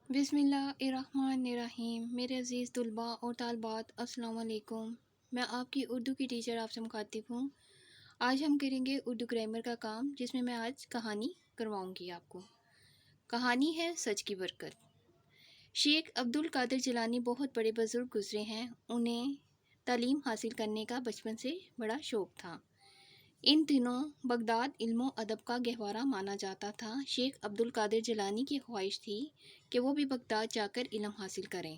بسم اللہ الرحمن الرحیم۔ میرے عزیز طلباء اور طالبات، السلام علیکم۔ میں آپ کی اردو کی ٹیچر آپ سے مخاطب ہوں۔ آج ہم کریں گے اردو گرامر کا کام، جس میں آج کہانی کرواؤں گی آپ کو۔ کہانی ہے سچ کی برکت۔ شیخ عبد القادر جیلانی بہت بڑے بزرگ گزرے ہیں۔ انہیں تعلیم حاصل کرنے کا بچپن سے بڑا شوق تھا۔ ان دنوں بغداد علم و ادب کا گہوارہ مانا جاتا تھا۔ شیخ عبد القادر جیلانی کی خواہش تھی کہ وہ بھی بغداد جا کر علم حاصل کریں۔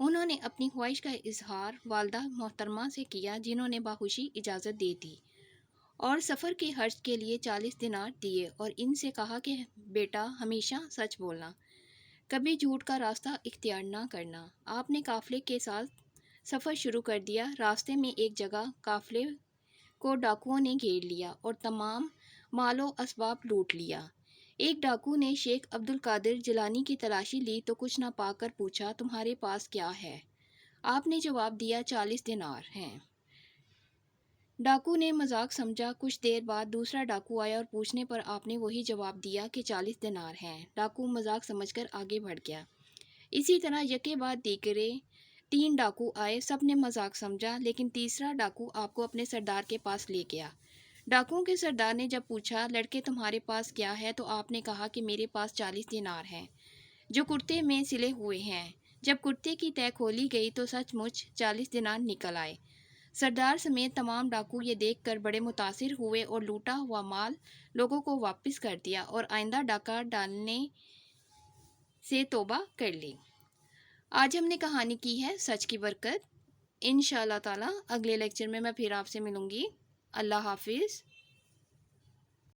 انہوں نے اپنی خواہش کا اظہار والدہ محترمہ سے کیا، جنہوں نے باخوشی اجازت دے دی اور سفر کے خرچ کے لیے 40 دینار دیے اور ان سے کہا کہ بیٹا ہمیشہ سچ بولنا، کبھی جھوٹ کا راستہ اختیار نہ کرنا۔ آپ نے قافلے کے ساتھ سفر شروع کر دیا۔ راستے میں ایک جگہ قافلے کو ڈاکوؤں نے گھیر لیا اور تمام مال و اسباب لوٹ لیا۔ ایک ڈاکو نے شیخ عبد القادر جیلانی کی تلاشی لی تو کچھ نہ پا کر پوچھا، تمہارے پاس کیا ہے؟ آپ نے جواب دیا، 40 دینار ہیں۔ ڈاکو نے مذاق سمجھا۔ کچھ دیر بعد دوسرا ڈاکو آیا اور پوچھنے پر آپ نے وہی جواب دیا کہ 40 دینار ہیں۔ ڈاکو مذاق سمجھ کر آگے بڑھ گیا۔ اسی طرح یکے بعد دیگرے 3 ڈاکو آئے۔ سب نے مذاق سمجھا، لیکن تیسرا ڈاکو آپ کو اپنے سردار کے پاس لے گیا۔ ڈاکوؤں کے سردار نے جب پوچھا، لڑکے تمہارے پاس کیا ہے؟ تو آپ نے کہا کہ میرے پاس 40 دینار ہیں، جو کرتے میں سلے ہوئے ہیں۔ جب کرتے کی تہہ کھولی گئی تو سچ مچ 40 دینار نکل آئے۔ سردار سمیت تمام ڈاکو یہ دیکھ کر بڑے متاثر ہوئے اور لوٹا ہوا مال لوگوں کو واپس کر دیا اور آئندہ ڈاکہ ڈالنے سے توبہ کر لی۔ آج ہم نے کہانی کی ہے سچ کی برکت۔ انشاءاللہ تعالی اگلے لیکچر میں پھر آپ سے ملوں گی۔ اللہ حافظ۔